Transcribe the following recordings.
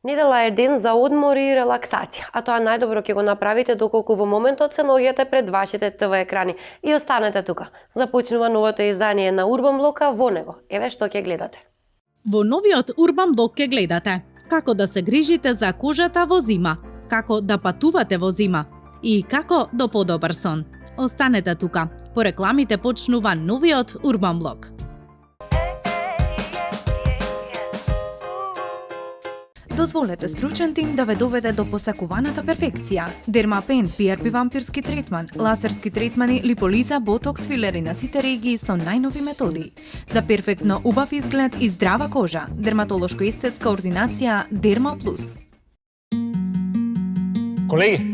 Недела е ден за одмор и релаксација, а тоа најдобро ќе го направите доколку во моментот се наоѓате пред вашите ТВ екрани и останете тука. Започнува новото издание на Урбан Блока, во него. Еве што ќе гледате. Во новиот Урбан Блок ќе гледате како да се грижите за кожата во зима, како да патувате во зима и како до подобар сон. Останете тука. По рекламите почнува новиот Урбан Блок. Дозволете стручен тим да ве доведе до посакуваната перфекција. Дермапен, PRP вампирски третман, лазерски третмани, липолиза, ботокс, филери на сите регии со најнови методи. За перфектно убав изглед и здрава кожа, дерматолошко-естетска ординација Дерма Плюс. Колеги,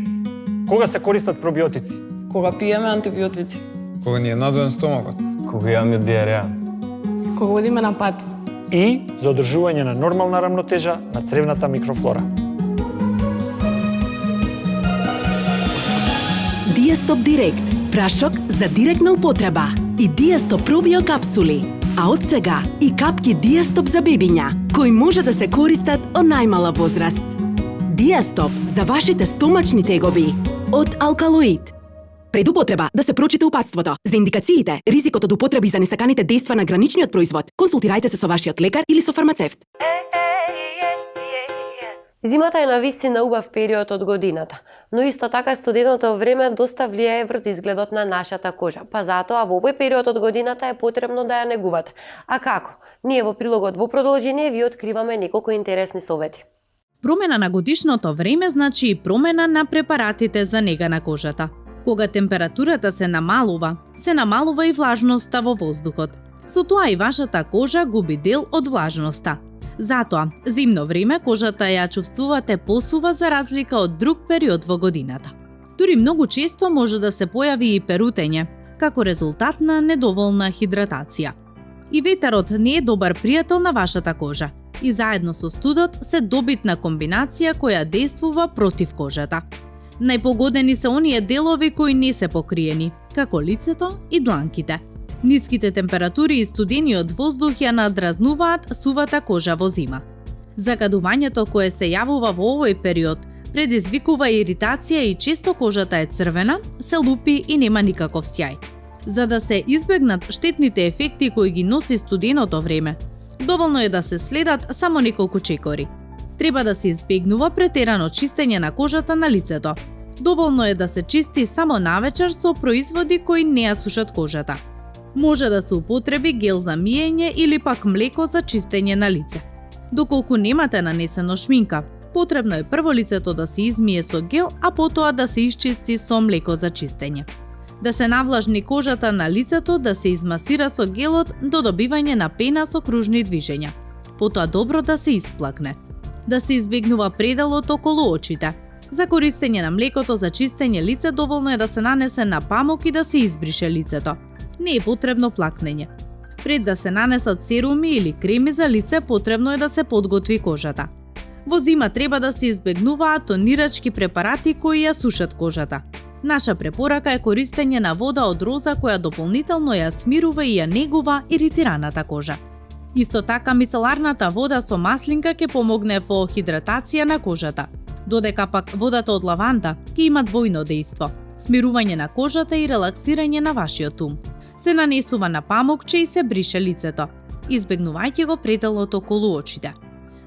кога се користат пробиотици? Кога пиеме антибиотици. Кога ни е надоен стомакот. Кога имаме диареја. Кога одиме на пат. И за одржување на нормална рамнотежа на цревната микрофлора. Диастоп Директ, прашок за директна употреба и Диастоп пробио капсули, а од сега и капки Диастоп за бебиња, кои може да се користат од најмала возраст. Диастоп за вашите стомачни тегоби од алкалоид. Пред употреба да се прочита упатството. За индикациите, ризикот од употреби за несаканите дејства на граничниот производ, консултирајте се со вашиот лекар или со фармацевт. Зимата е навистина убав период од годината, но исто така студеното време доста влијае врз изгледот на нашата кожа, па затоа во овој период од годината е потребно да ја негувате. А како? Ние во прилогот во продолжение ви откриваме неколку интересни совети. Промена на годишното време значи и промена на препаратите за нега на кожата. Кога температурата се намалува и влажноста во воздухот. Со тоа и вашата кожа губи дел од влажноста. Затоа, зимно време кожата ја чувствувате посува за разлика од друг период во годината. Дури многу често може да се појави и перутење, како резултат на недоволна хидратација. И ветерот не е добар пријател на вашата кожа. И заедно со студот се добитна комбинација која действува против кожата. Најпогодени се оние делови кои не се покриени, како лицето и дланките. Ниските температури и студениот воздух ја надразнуваат сувата кожа во зима. Загадувањето кое се јавува во овој период предизвикува иритација и често кожата е црвена, се лупи и нема никаков сјај. За да се избегнат штетните ефекти кои ги носи студеното време, доволно е да се следат само неколку чекори. Треба да се избегнува претерано чистење на кожата на лицето. Доволно е да се чисти само навечер со производи кои не ја сушат кожата. Може да се употреби гел за миење или пак млеко за чистење на лице. Доколку немате нанесено шминка, потребно е прво лицето да се измие со гел, а потоа да се исчисти со млеко за чистење. Да се навлажни кожата на лицето, да се измасира со гелот до добивање на пена со кружни движења. Потоа добро да се исплакне. Да се избегнува пределот околу очите. За користење на млекото за чистење лице доволно е да се нанесе на памук и да се избрише лицето. Не е потребно плакнење. Пред да се нанесат серуми или креми за лице, потребно е да се подготви кожата. Во зима треба да се избегнуваат тонирачки препарати кои ја сушат кожата. Наша препорака е користење на вода од роза која дополнително ја смирува и ја негува иритираната кожа. Исто така мицеларната вода со маслинка ќе помогне во хидратација на кожата, додека пак водата од лаванда ќе има двојно дејство – смирување на кожата и релаксирање на вашиот ум. Се нанесува на памукче и се брише лицето, избегнувајќи го пределот околу очите.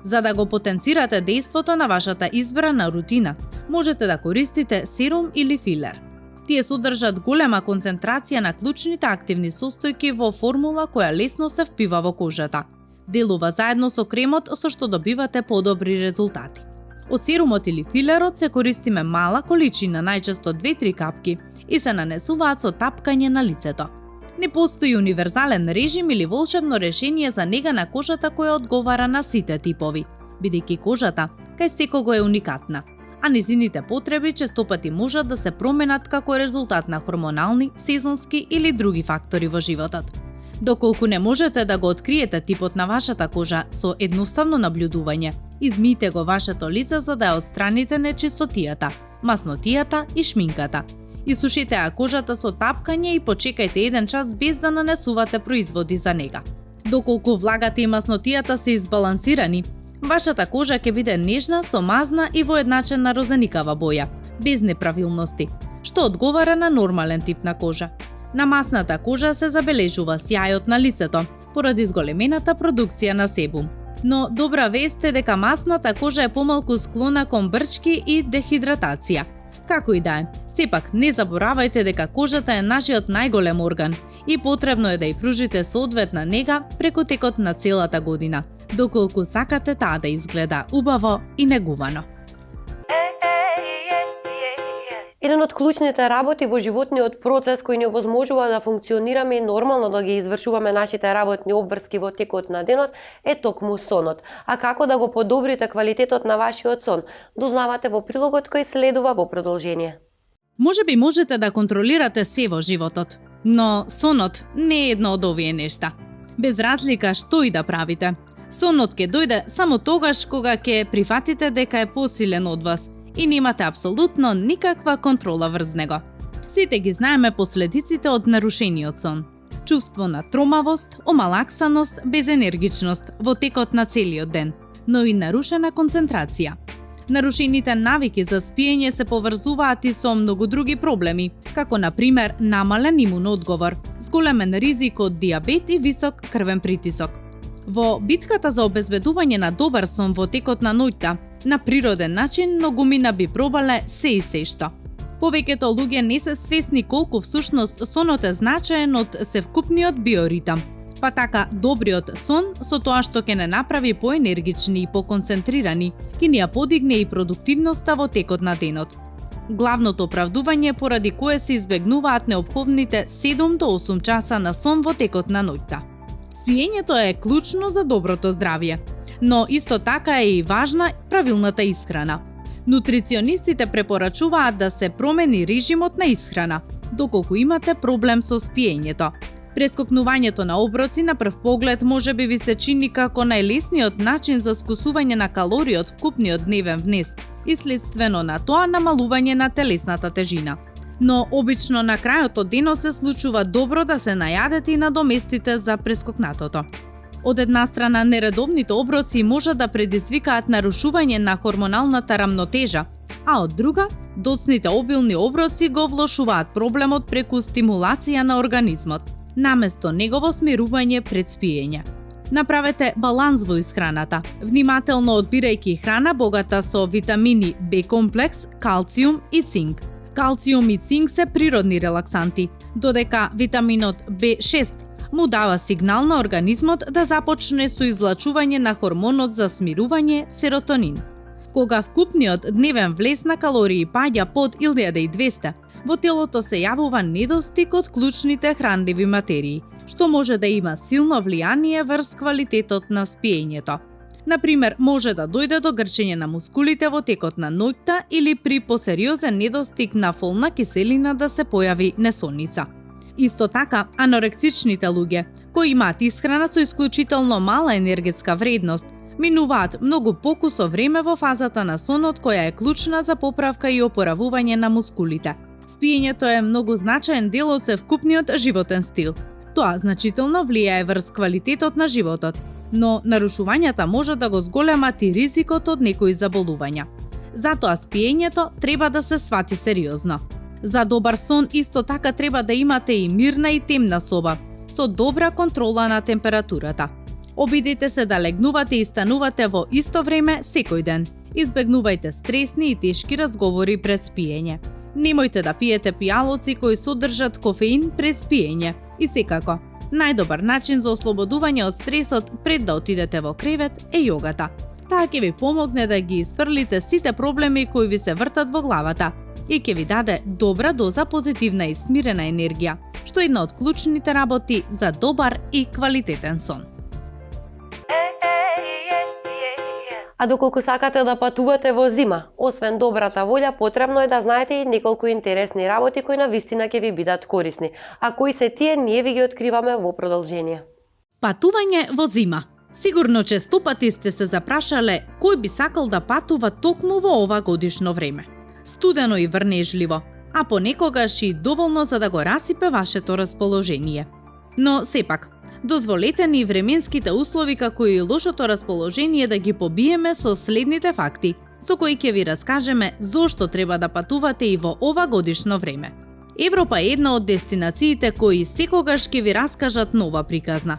За да го потенцирате дејството на вашата избрана рутина, можете да користите серум или филер. Тие содржат голема концентрација на клучните активни состојки во формула која лесно се впива во кожата. Делува заедно со кремот со што добивате подобри резултати. Од серумот или филерот се користиме мала количина, најчесто 2-3 капки, и се нанесуваат со тапкање на лицето. Не постои универзален режим или волшебно решение за нега на кожата која одговара на сите типови, бидејќи кожата кај секого е уникатна, а незините потреби честопати можат да се променат како резултат на хормонални, сезонски или други фактори во животот. Доколку не можете да го откриете типот на вашата кожа со едноставно наблюдување, измијте го вашето лице за да ја отстраните нечистотијата, маснотијата и шминката. Исушите ја кожата со тапкање и почекајте 1 час без да нанесувате производи за нега. Доколку влагата и маснотијата се избалансирани, Вашата кожа ќе биде нежна со мазна и воедначена розеникава боја, без неправилности, што одговара на нормален тип на кожа. На масната кожа се забележува сјајот на лицето, поради зголемената продукција на себум. Но добра вест е дека масната кожа е помалку склона кон брчки и дехидратација. Како и да е, сепак не заборавајте дека кожата е нашиот најголем орган и потребно е да ја пружите соодветна нега преку текот на целата година, доколку сакате таа да изгледа убаво и негувано. Еден од клучните работи во животниот процес кој ни овозможува да функционираме и нормално да ги извршуваме нашите работни обврски во текот на денот е токму сонот. А како да го подобрите квалитетот на вашиот сон? Дознавате во прилогот кој следува во продолжение. Можеби можете да контролирате се во животот, но сонот не е едно од овие нешта. Без разлика што и да правите. Сонот ќе дојде само тогаш кога ќе прифатите дека е посилен од вас и немате апсолутно никаква контрола врз него. Сите ги знаеме последиците од нарушениот сон. Чувство на тромавост, омалаксаност, безенергичност во текот на целиот ден, но и нарушена концентрација. Нарушените навики за спиење се поврзуваат и со многу други проблеми, како на пример намален имун одговор, зголемен ризик од диабет и висок крвен притисок. Во битката за обезбедување на добар сон во текот на ноќта, на природен начин многумина би пробале се и се што. Повеќето луѓе не се свесни колку всушност сонот е значаен од севкупниот биоритам. Па така, добриот сон со тоа што ќе не направи поенергични и поконцентрирани, ќе ни ја подигне и продуктивноста во текот на денот. Главното оправдување поради кое се избегнуваат неопходните 7 до 8 часа на сон во текот на ноќта. Спиењето е клучно за доброто здравје, но исто така е и важна правилната исхрана. Нутриционистите препорачуваат да се промени режимот на исхрана, доколку имате проблем со спиењето. Прескокнувањето на оброци на прв поглед може би ви се чини како најлесниот начин за скусување на калории од вкупниот дневен внес и следствено на тоа намалување на телесната тежина. Но обично на крајот од денот се случува добро да се најадете и надоместите за прескокнатото. Од една страна, нередовните оброци можат да предизвикаат нарушување на хормоналната рамнотежа, а од друга, доцните обилни оброци го влошуваат проблемот преку стимулација на организмот, наместо негово смирување пред спиење. Направете баланс во исхраната, внимателно одбирајќи храна богата со витамини Б комплекс, калциум и цинк. Калциум и цинк се природни релаксанти, додека витаминот B6 му дава сигнал на организмот да започне со излачување на хормонот за смирување серотонин. Кога вкупниот дневен влез на калории паѓа под 1200, во телото се јавува недостиг од клучните хранливи материи, што може да има силно влијание врз квалитетот на спиењето. Например, може да дојде до грчење на мускулите во текот на ноќта или при посериозен недостиг на фолна киселина да се појави несонница. Исто така, анорексичните луѓе, кои имаат исхрана со исклучително мала енергетска вредност, минуваат многу покусо време во фазата на сонот која е клучна за поправка и опоравување на мускулите. Спиењето е многу значаен дел од севкупниот животен стил. Тоа значително влијае врз квалитетот на животот, но нарушувањата може да го зголемат и ризикот од некои заболувања. Затоа спиењето треба да се свати сериозно. За добар сон исто така треба да имате и мирна и темна соба, со добра контрола на температурата. Обидете се да легнувате и станувате во исто време секој ден. Избегнувајте стресни и тешки разговори пред спиење. Немојте да пиете пијалоци кои содржат кофеин пред спиење. И секако, најдобар начин за ослободување од стресот пред да отидете во кревет е јогата. Таа ќе ви помогне да ги исфрлите сите проблеми кои ви се вртат во главата и ќе ви даде добра доза позитивна и смирена енергија, што е една од клучните работи за добар и квалитетен сон. А доколку сакате да патувате во зима, освен добрата волја, потребно е да знаете и неколку интересни работи кои навистина ќе ви бидат корисни. А кои се тие, ние ви ги откриваме во продолжение. Патување во зима. Сигурно често пати сте се запрашале кој би сакал да патува токму во ова годишно време. Студено и врнежливо, а понекогаш и доволно за да го расипе вашето расположение. Но сепак, дозволете ни временските услови како и лошото расположение да ги побиеме со следните факти, со кои ќе ви раскажеме зошто треба да патувате и во ова годишно време. Европа е една од дестинациите кои секогаш ќе ви раскажат нова приказна.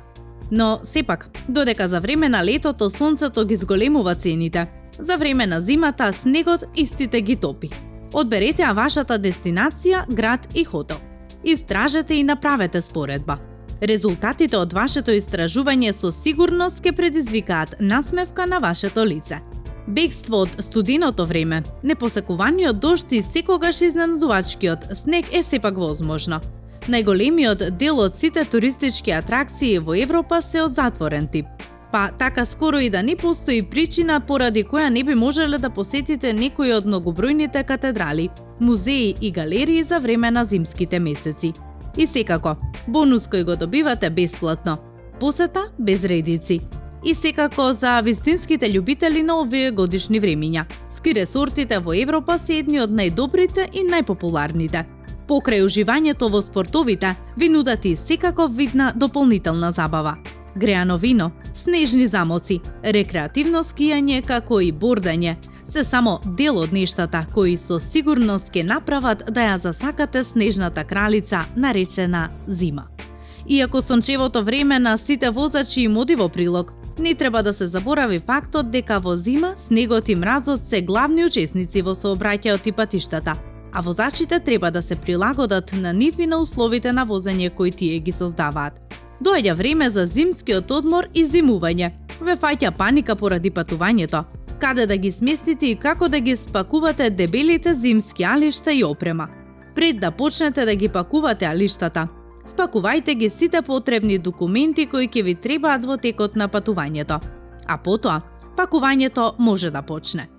Но сепак, додека за време на летото сонцето ги зголемува цените, за време на зимата снегот истите ги топи. Одберете ја вашата дестинација, град и хотел. Истражете и направете споредба. Резултатите од вашето истражување со сигурност ќе предизвикаат насмевка на вашето лице. Бегство од студеното време, непосекуваниот дожд и секогаш изненадувачкиот снег е сепак возможно. Најголемиот дел од сите туристички атракции во Европа се од затворен тип. Па така скоро и да не постои причина поради која не би можеле да посетите некои од многобројните катедрали, музеи и галерии за време на зимските месеци. И секако, бонус кој го добивате бесплатно, посета без редици. И секако за вистинските љубители на овие годишни времиња, ски ресортите во Европа се едни од најдобрите и најпопуларните. Покрај уживањето во спортовите, ви нудат и секаков видна дополнителна забава. Греано вино, снежни замоци, рекреативно скијање како и бордање, се само дел од нештата кои со сигурност ќе направат да ја засакате снежната кралица наречена зима. Иако сончевото време на сите возачи им оди во прилог, не треба да се заборави фактот дека во зима снегот и мразот се главни учесници во сообраќајот и патиштата, а возачите треба да се прилагодат на нив и на условите на возење кои тие ги создаваат. Доаѓа време за зимскиот одмор и зимување. Ве фаќа паника поради патувањето, каде да ги сместите и како да ги спакувате дебелите зимски алишта и опрема. Пред да почнете да ги пакувате алиштата, спакувајте ги сите потребни документи кои ќе ви требаат во текот на патувањето. А потоа, пакувањето може да почне.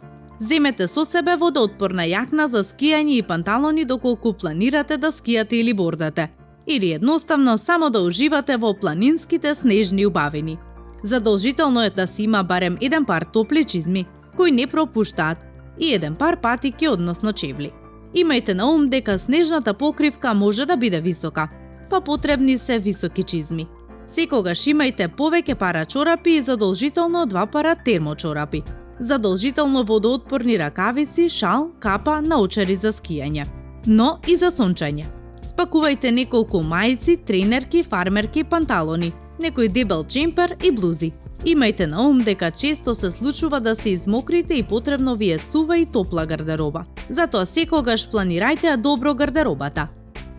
Земете со себе водоотпорна јакна за скијање и панталони доколку планирате да скијате или бордате. Или едноставно само да уживате во планинските снежни убавини. Задолжително е да си има барем еден пар топли чизми, кои не пропуштаат, и еден пар патики, односно чевли. Имајте на ум дека снежната покривка може да биде висока, па потребни се високи чизми. Секогаш имајте повеќе пара чорапи и задолжително 2 пара термочорапи. Задолжително водоотпорни ракавици, шал, капа, научари за скијање. Но и за сончање. Спакувајте неколку мајци, тренерки, фармерки, панталони, некој дебел джемпер и блузи. Имајте на ум дека често се случува да се измокрите и потребно ви е сува и топла гардероба. Затоа секогаш планирајте ја добро гардеробата.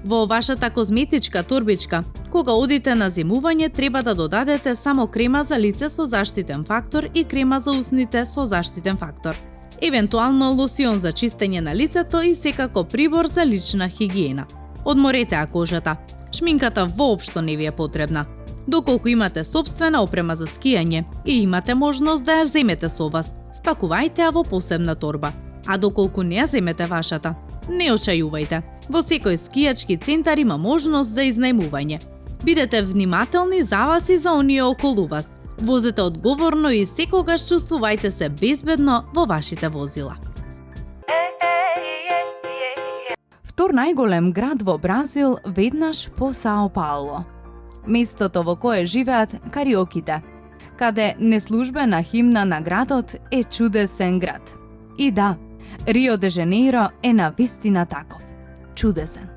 Во вашата козметичка торбичка, кога одите на зимување, треба да додадете само крема за лице со заштитен фактор и крема за усните со заштитен фактор. Евентуално лосион за чистење на лицето и секако прибор за лична хигиена. Одморете ја кожата. Шминката воопшто не ви е потребна. Доколку имате сопствена опрема за скијање и имате можност да ја земете со вас, спакувајте ја во посебна торба. А доколку не ја земете вашата, не очајувајте. Во секој скијачки центар има можност за изнајмување. Бидете внимателни за вас и за оние околу вас. Возете одговорно и секогаш чувствувајте се безбедно во вашите возила. Втор најголем град во Бразил веднаш по Сао Пауло. Местото во кое живеат кариоките, каде неслужбена химна на градот е чудесен град. И да, Рио де Жанеиро е навистина таков. Чудесен.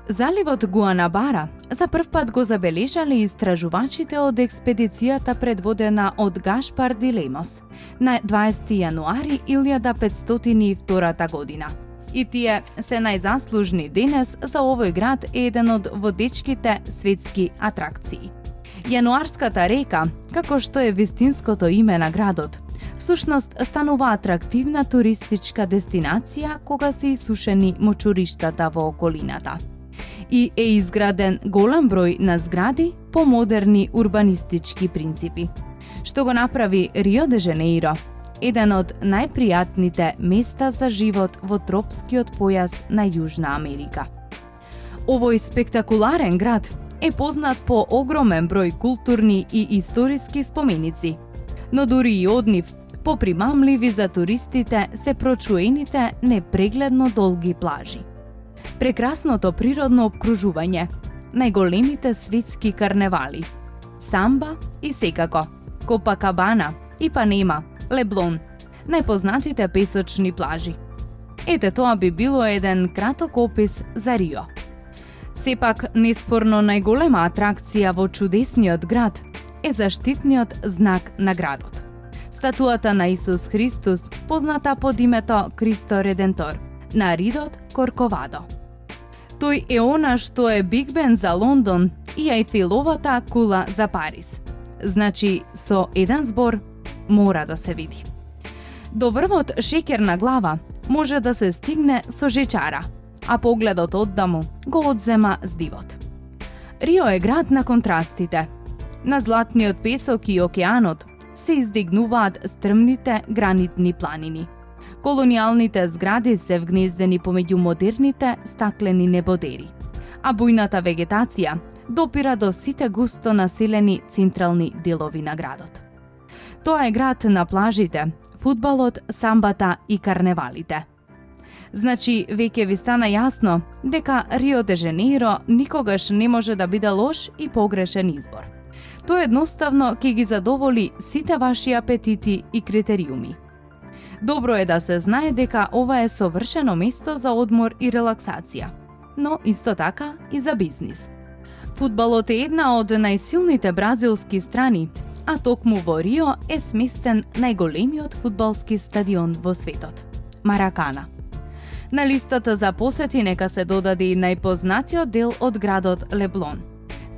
Заливот Гуанабара за прв пат го забележале истражувачите од експедицијата предводена од Гашпар ди Лемос на 20 јануари 1502 година. И тие се најзаслужни денес за овој град е еден од водечките светски атракции. Јануарската река, како што е вистинското име на градот, всушност станува атрактивна туристичка дестинација кога се исушени мочуриштата во околината. И е изграден голем број на згради по модерни урбанистички принципи, што го направи Рио де Жанеиро еден од најпријатните места за живот во тропскиот појас на Јужна Америка. Овој спектакуларен град е познат по огромен број културни и историски споменици, но дури и од нив попримамливи за туристите се прочуените непрегледно долги плажи. Прекрасното природно обкружување најголемите светски карневали. Самба и секако, Копакабана, Ипанема, Леблон, најпознатите песочни плажи. Ете, тоа би било еден краток опис за Рио. Сепак, неспорно најголема атракција во чудесниот град е заштитниот знак на градот. Статуата на Исус Христос, позната под името Кристо Редентор, на Ридот Корковадо. Тој е она што е Биг Бен за Лондон и Ајфеловата кула за Париз. Значи, со еден збор мора да се види. До врвот шеќерна глава може да се стигне со жечара, а погледот оддаму го одзема здивот. Рио е град на контрастите. На златниот песок и океанот се издигнуваат стрмните гранитни планини. Колонијалните згради се вгнездени помеѓу модерните стаклени небодери, а бујната вегетација допира до сите густо населени централни делови на градот. Тоа е град на плажите, фудбалот, самбата и карневалите. Значи, веќе ви стана јасно дека Рио де Женеиро никогаш не може да биде лош и погрешен избор. Тој едноставно ќе ги задоволи сите ваши апетити и критериуми. Добро е да се знае дека ова е совршено место за одмор и релаксација, но исто така и за бизнис. Фудбалот е една од најсилните бразилски страни, а токму во Рио е сместен најголемиот фудбалски стадион во светот – Маракана. На листата за посети нека се додаде и најпознатиот дел од градот Леблон.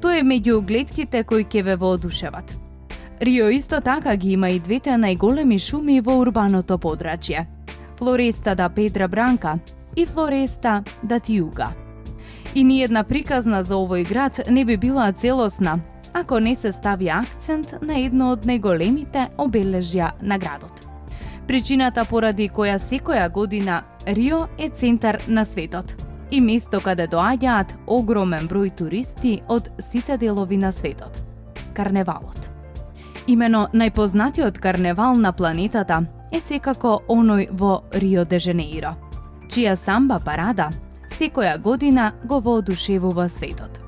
Тој е меѓу гледките кои ќе ве воодушеват. Рио исто така ги има и двете најголеми шуми во урбаното подрачје – Флореста да Педра Бранка и Флореста да Тиуга. И ниедна приказна за овој град не би била целосна ако не се стави акцент на едно од најголемите обележја на градот. Причината поради која секоја година Рио е центар на светот и место каде доаѓаат огромен број туристи од сите делови на светот – карневалот. Имено најпознатиот карневал на планетата е секако оној во Рио де Женеиро, чија самба парада секоја година го воодушевува светот.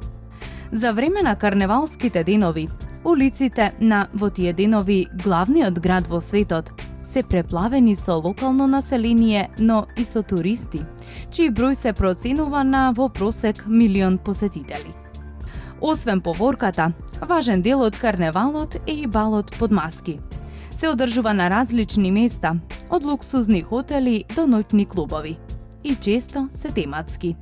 За време на карневалските денови, улиците на во тие денови главниот град во светот се преплавени со локално население, но и со туристи, чиј број се проценува на во просек 1.000.000 посетители. Освен поворката, важен дел од карневалот е и балот под маски. Се одржува на различни места, од луксузни хотели до ноќни клубови. И често се тематски.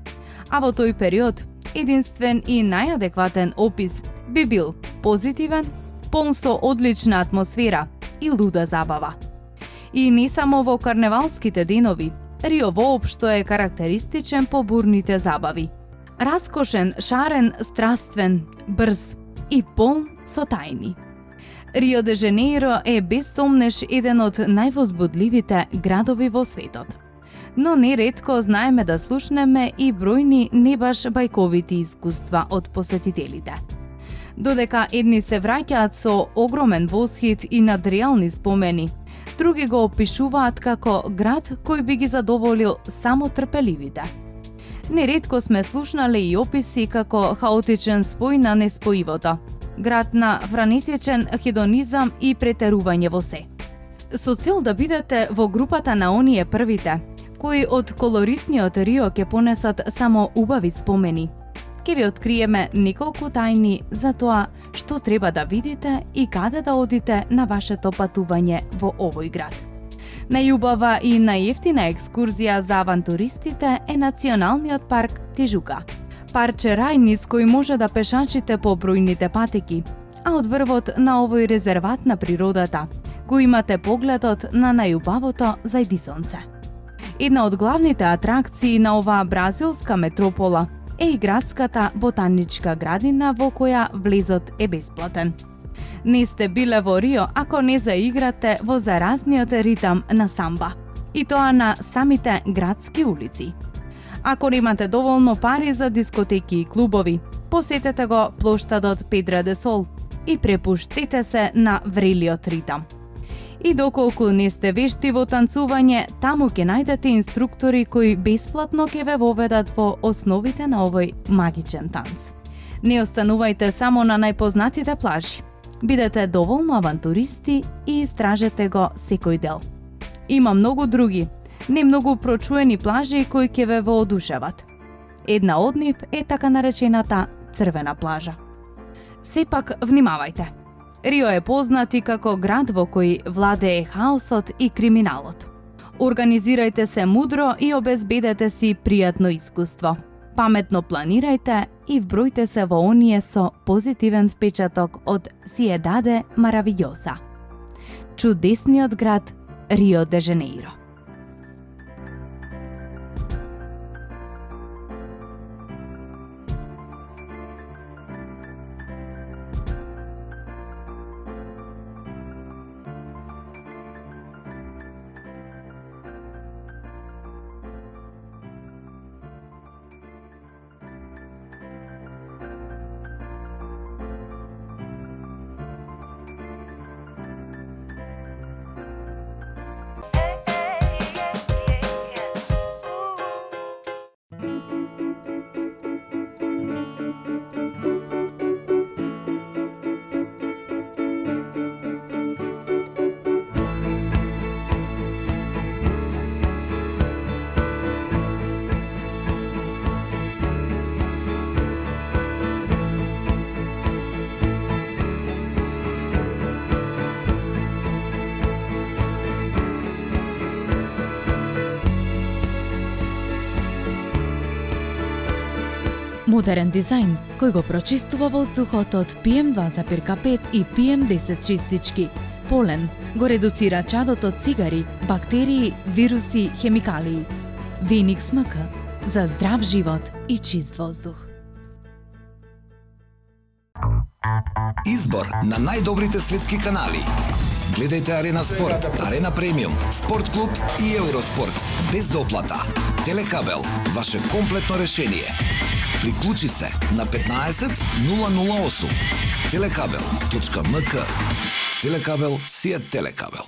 А во тој период, единствен и најадекватен опис би бил позитивен, полн со одлична атмосфера и луда забава. И не само во карневалските денови, Рио воопшто е карактеристичен по бурните забави. Раскошен, шарен, страствен, брз и полн со тајни. Рио де Женеиро е без сомнеш еден од највозбудливите градови во светот. Но неретко знаеме да слушнеме и бројни не баш бајковити искуства од посетителите. Додека едни се враќаат со огромен восхит и надреални спомени, други го опишуваат како град кој би ги задоволил само трпеливите. Неретко сме слушнале и описи како хаотичен спој на неспоивото, град на франетичен хедонизам и претерување во се. Со цел да бидете во групата на оние првите, кои од колоритниот Рио ќе понесат само убави спомени, ќе ви откриеме неколку тајни за тоа што треба да видите и каде да одите на вашето патување во овој град. Најубава и најевтина екскурзија за авантуристите е Националниот парк Тижука. Парче рај низ кој може да пешачите по бројните патеки, а од врвот на овој резерват на природата, го имате погледот на најубавото зајдисонце. Една од главните атракции на оваа бразилска метропола е и градската ботаничка градина во која влезот е бесплатен. Не сте биле во Рио ако не заиграте во заразниот ритам на самба, и тоа на самите градски улици. Ако немате доволно пари за дискотеки и клубови, посетете го плоштадот Педра де Сол и препуштете се на врелиот ритам. И доколку не сте вешти во танцување, таму ќе најдете инструктори кои бесплатно ќе ве воведат во основите на овој магичен танц. Не останувајте само на најпознатите плажи. Бидете доволно авантуристи и истражете го секој дел. Има многу други, не многу прочуени плажи кои ќе ве воодушеват. Една од нив е така наречената Црвена плажа. Сепак внимавајте. Рио е познат и како град во кој владее хаосот и криминалот. Организирајте се мудро и обезбедете си пријатно искуство. Паметно планирајте и вбројте се во оние со позитивен впечаток од Сиедаде Маравијоса. Чудесниот град Рио де Жанеиро. Модерен дизајн кој го прочистува воздухот од PM2,5 и PM10 чистички. Полен го редуцира чадот од цигари, бактерии, вируси, хемикалии. Веникс МК за здрав живот и чист воздух. Избор на најдобрите светски канали. Гледајте Арена Спорт, Арена Премиум, Спорт Клуб и Евроспорт без доплата. Телекабел, ваше комплетно решение. Приклучи се на 15 008. Telecabel.mk. Телекабел си е Телекабел.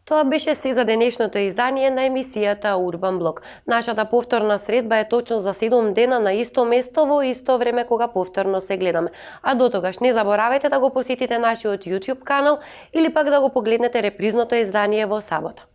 Тоа беше се за денешното издание на емисијата Урбан Блок. Нашата повторна средба е точно за 7 дена на исто место во исто време кога повторно се гледаме. А до тогаш не заборавајте да го посетите нашиот YouTube канал или пак да го погледнете репризното издание во сабота.